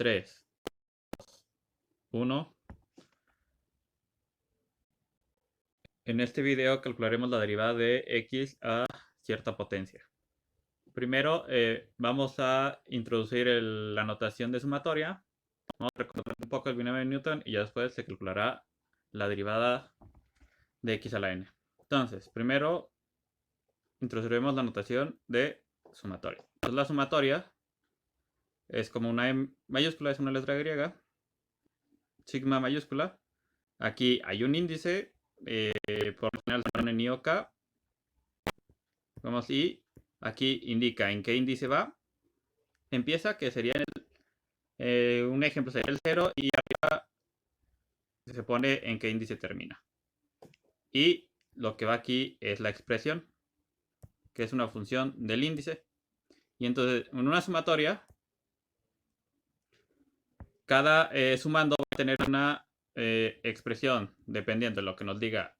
3, 1. En este video calcularemos la derivada de x a cierta potencia. Primero vamos a introducir la notación de sumatoria. Vamos a recordar un poco el binomio de Newton y ya después se calculará la derivada de x a la n. Entonces, primero introduciremos la notación de sumatoria. Entonces, la sumatoria es como una E mayúscula, es una letra griega, sigma mayúscula. Aquí hay un índice, por lo general se pone ni o k. Vamos, y aquí indica en qué índice va. Empieza, que sería un ejemplo sería el 0, y arriba se pone en qué índice termina. Y lo que va aquí es la expresión, que es una función del índice. Y entonces, en una sumatoria, cada sumando va a tener una expresión dependiendo de lo que nos diga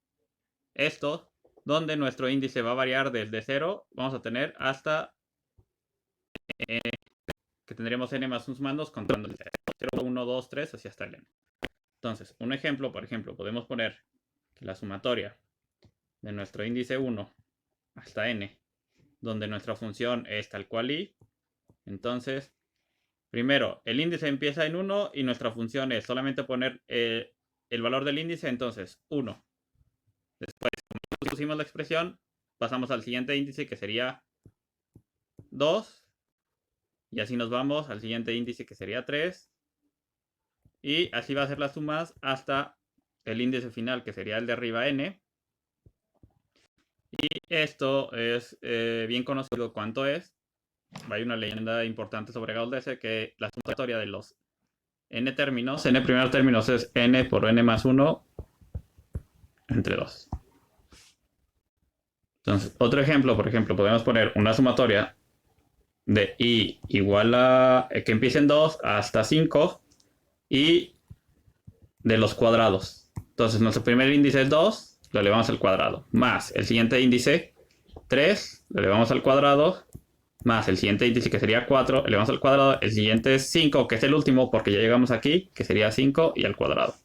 esto, donde nuestro índice va a variar desde 0, vamos a tener hasta que tendríamos n más un sumandos contando el 0, 1, 2, 3, así hasta el n. Entonces, un ejemplo, por ejemplo, podemos poner que la sumatoria de nuestro índice 1 hasta n, donde nuestra función es tal cual y, entonces, primero, el índice empieza en 1 y nuestra función es solamente poner el valor del índice, entonces 1. Después, como pusimos la expresión, pasamos al siguiente índice, que sería 2. Y así nos vamos al siguiente índice, que sería 3. Y así va a ser las sumas hasta el índice final, que sería el de arriba, n. Y esto es bien conocido. ¿Cuánto es? Hay una leyenda importante sobre Gauss de que la sumatoria de los n términos, n primeros términos, es n por n más 1 entre 2. Entonces, otro ejemplo, por ejemplo, podemos poner una sumatoria de i igual a que empiece en 2 hasta 5 y de los cuadrados. Entonces, nuestro primer índice es 2, lo elevamos al cuadrado, más el siguiente índice 3, lo elevamos al cuadrado, más el siguiente índice, que sería 4, elevamos al cuadrado, el siguiente es 5, que es el último porque ya llegamos aquí, que sería 5 y al cuadrado.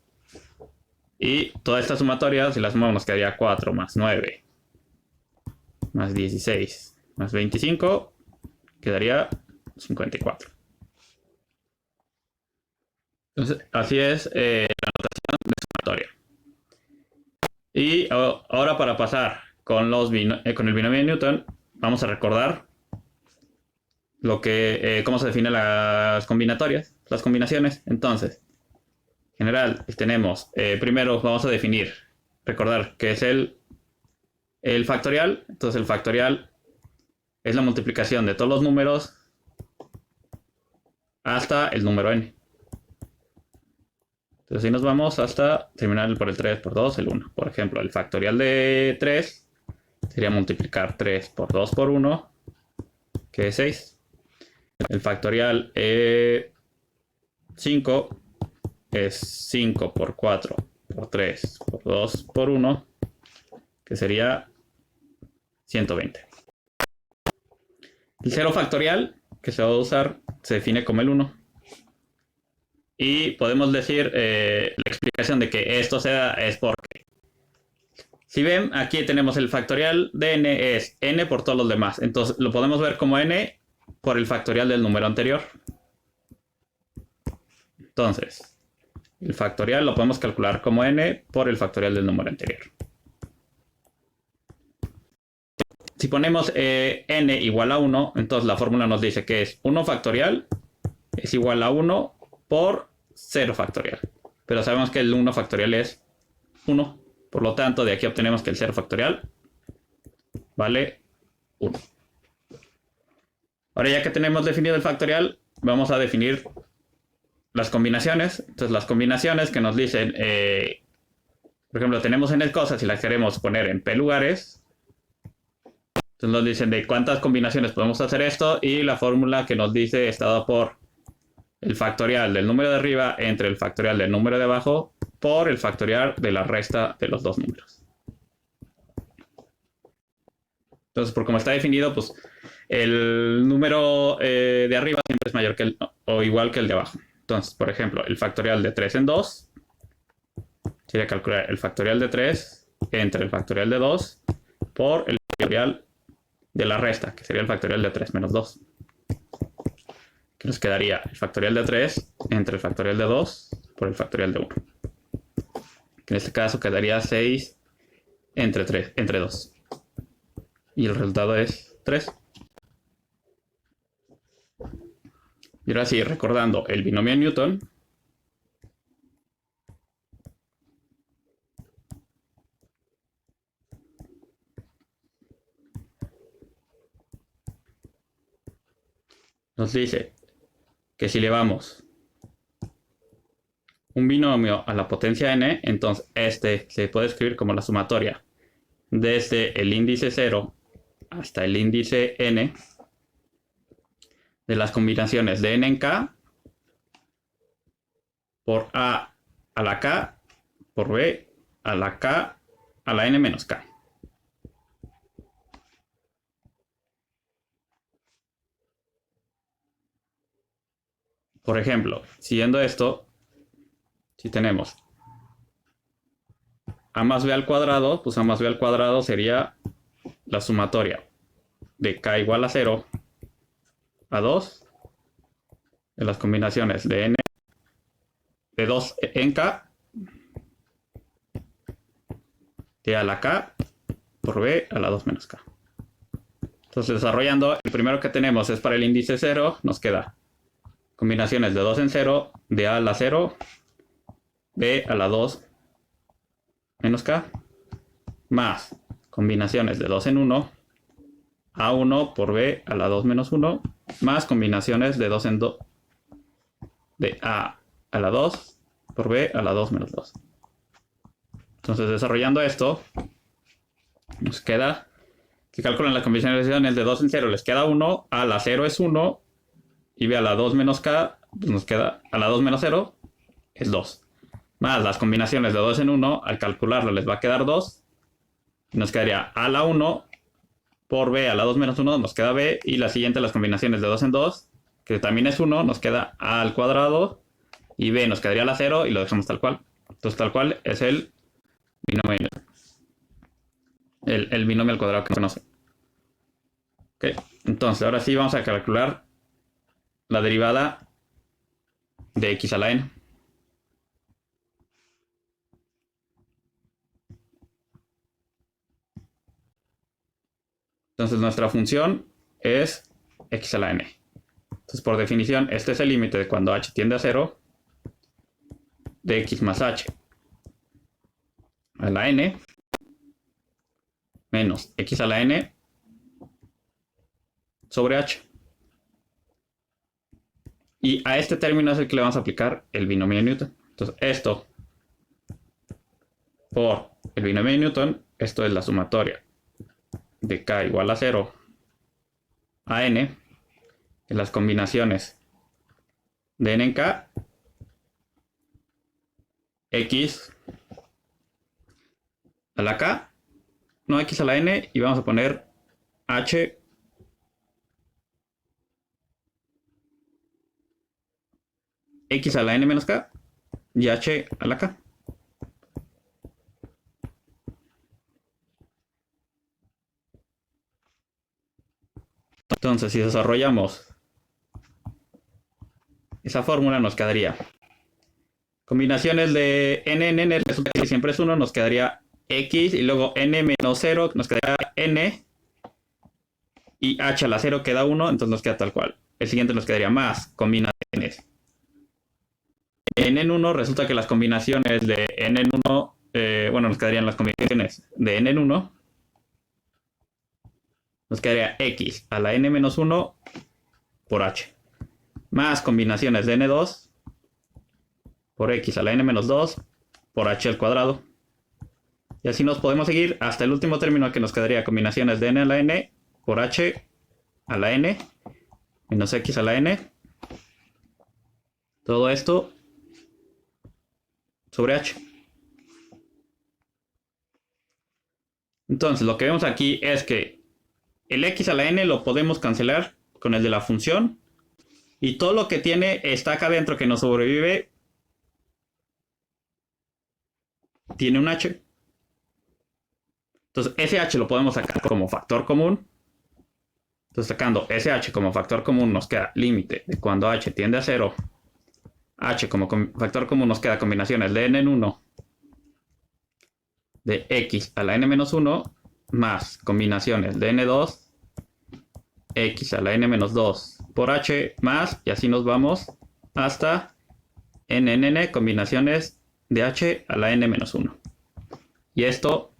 Y toda esta sumatoria, si la sumamos, nos quedaría 4 más 9 más 16 más 25, quedaría 54. Entonces, así es la notación de sumatoria. Y ahora, para pasar con el binomio de Newton, vamos a recordar cómo se definen las combinatorias, las combinaciones. Entonces, en general, tenemos, primero vamos a definir, recordar que es el factorial. Entonces, el factorial es la multiplicación de todos los números hasta el número n. Entonces, así nos vamos hasta terminar por el 3 por 2, el 1. Por ejemplo, el factorial de 3 sería multiplicar 3 por 2 por 1, que es 6. El factorial 5 es 5 por 4 por 3 por 2 por 1, que sería 120. El 0 factorial, que se va a usar, se define como el 1. Y podemos decir la explicación de que esto se da es porque, si ven, aquí tenemos el factorial de n es n por todos los demás. Entonces lo podemos ver como n por el factorial del número anterior. Entonces, el factorial lo podemos calcular como n por el factorial del número anterior. Si ponemos n igual a 1, entonces la fórmula nos dice que es 1 factorial es igual a 1 por 0 factorial. Pero sabemos que el 1 factorial es 1. Por lo tanto, de aquí obtenemos que el 0 factorial vale 1. Ahora, ya que tenemos definido el factorial, vamos a definir las combinaciones. Entonces, las combinaciones que nos dicen, por ejemplo, tenemos n cosas y las queremos poner en p lugares. Entonces nos dicen de cuántas combinaciones podemos hacer esto, y la fórmula que nos dice está dada por el factorial del número de arriba entre el factorial del número de abajo por el factorial de la resta de los dos números. Entonces, por como está definido, el número de arriba siempre es mayor que o igual que el de abajo. Entonces, por ejemplo, el factorial de 3 en 2 sería calcular el factorial de 3 entre el factorial de 2 por el factorial de la resta, que sería el factorial de 3 menos 2. Que nos quedaría el factorial de 3 entre el factorial de 2 por el factorial de 1. Que en este caso quedaría 6 entre 2. Y el resultado es 3. Y ahora sí, recordando el binomio de Newton, nos dice que si elevamos un binomio a la potencia n, entonces este se puede escribir como la sumatoria desde el índice 0 hasta el índice n de las combinaciones de n en k por a la k por b a la k a la n menos k. Por ejemplo, siguiendo esto, si tenemos a más b al cuadrado, pues a más b al cuadrado sería la sumatoria de k igual a 0 a 2 de las combinaciones de n de 2 en k de a la k por b a la 2 menos k. Entonces, desarrollando, el primero que tenemos es para el índice 0, nos queda combinaciones de 2 en 0, de a la 0, b a la 2 menos k, más combinaciones de 2 en 1, a1 por b a la 2 menos 1, más combinaciones de 2 en 2, de a la 2 por b a la 2 menos 2. Entonces, desarrollando esto, nos queda que calculan las combinaciones de 2 en 0, les queda 1, a la 0 es 1, y b a la 2 menos k, pues nos queda a la 2 menos 0, es 2. Más las combinaciones de 2 en 1, al calcularlo les va a quedar 2, y nos quedaría a la 1 por b a la 2 menos 1, nos queda b, y la siguiente, las combinaciones de 2 en 2, que también es 1, nos queda a al cuadrado, y b nos quedaría a la 0, y lo dejamos tal cual. Entonces tal cual es el binomio, el binomio al cuadrado que se conoce. Okay. Entonces ahora sí vamos a calcular la derivada de x a la n. Entonces nuestra función es x a la n. Entonces por definición este es el límite de cuando h tiende a 0 de x más h a la n menos x a la n sobre h. Y a este término es el que le vamos a aplicar el binomio de Newton. Entonces esto por el binomio de Newton, esto es la sumatoria de k igual a 0 a n en las combinaciones de n en k, x a la k, no x a la n, y vamos a poner h x a la n menos k y h a la k. Entonces, si desarrollamos esa fórmula, nos quedaría combinaciones de n en n, resulta que siempre es 1, nos quedaría x, y luego n menos 0, nos quedaría n, y h a la 0 queda 1, entonces nos queda tal cual. El siguiente nos quedaría más combinaciones. En 1 resulta que las combinaciones de n en 1, bueno, nos quedarían las combinaciones de n en 1, nos quedaría x a la n menos 1 por h, más combinaciones de n2 por x a la n menos 2 por h al cuadrado. Y así nos podemos seguir hasta el último término, que nos quedaría combinaciones de n a la n por h a la n menos x a la n. Todo esto sobre h. Entonces lo que vemos aquí es que el x a la n lo podemos cancelar con el de la función, Y todo lo que tiene está acá adentro que nos sobrevive tiene un h. Entonces, ese h lo podemos sacar como factor común. Entonces, sacando ese h como factor común nos queda límite de cuando h tiende a 0. H como factor común nos queda combinaciones de n en 1 de x a la n-1 más combinaciones de n2 x a la n-2 por h más, y así nos vamos hasta n combinaciones de h a la n-1. Y esto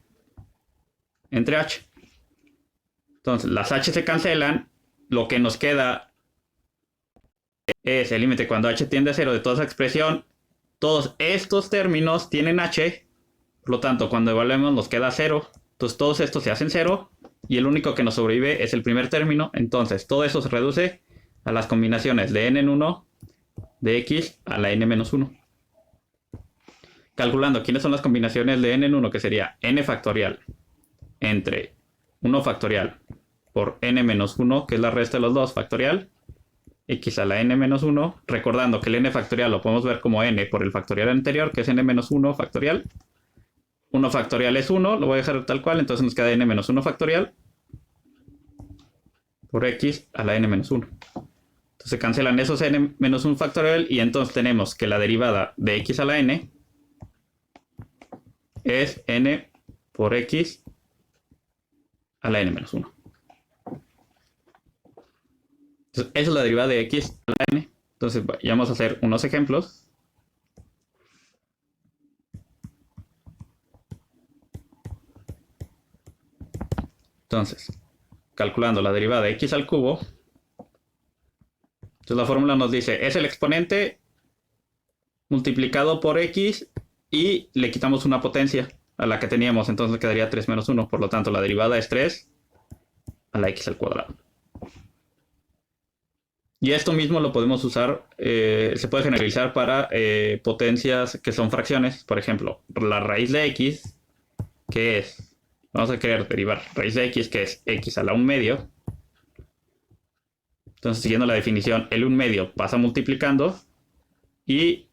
entre h. Entonces las h se cancelan, lo que nos queda es el límite cuando h tiende a 0 de toda esa expresión. Todos estos términos tienen h, por lo tanto cuando evaluemos nos queda 0. Entonces todos estos se hacen 0 y el único que nos sobrevive es el primer término. Entonces todo eso se reduce a las combinaciones de n en 1 de x a la n-1. Calculando quiénes son las combinaciones de n en 1, que sería n factorial entre 1 factorial por n-1, que es la resta de los dos, factorial, x a la n-1, recordando que el n factorial lo podemos ver como n por el factorial anterior, que es n-1 factorial. 1 factorial es 1, lo voy a dejar tal cual, entonces nos queda n-1 factorial por x a la n-1. Entonces se cancelan esos n-1 factorial y entonces tenemos que la derivada de x a la n es n por x a la n-1. Entonces, esa es la derivada de x a la n. Entonces, vamos a hacer unos ejemplos. Entonces, calculando la derivada de x al cubo. Entonces, la fórmula nos dice, es el exponente multiplicado por x y le quitamos una potencia a la que teníamos. Entonces, quedaría 3 menos 1. Por lo tanto, la derivada es 3 a la x al cuadrado. Y esto mismo lo podemos usar, se puede generalizar para potencias que son fracciones. Por ejemplo, la raíz de x, que es, vamos a querer derivar raíz de x, que es x a la 1/2. Entonces, siguiendo la definición, el 1/2 pasa multiplicando y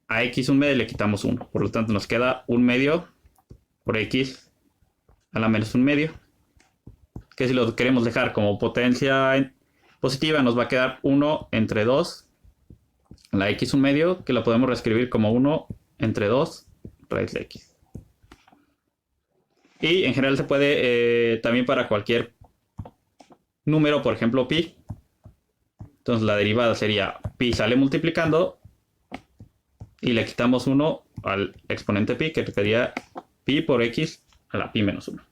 a x 1/2 le quitamos 1. Por lo tanto, nos queda 1/2 por x a la menos 1/2. Que si lo queremos dejar como potencia positiva, nos va a quedar 1 entre 2 la x 1/2, que la podemos reescribir como 1 entre 2 raíz de x. Y en general se puede también para cualquier número, por ejemplo pi. Entonces la derivada sería pi sale multiplicando y le quitamos 1 al exponente pi, que sería pi por x a la pi menos 1.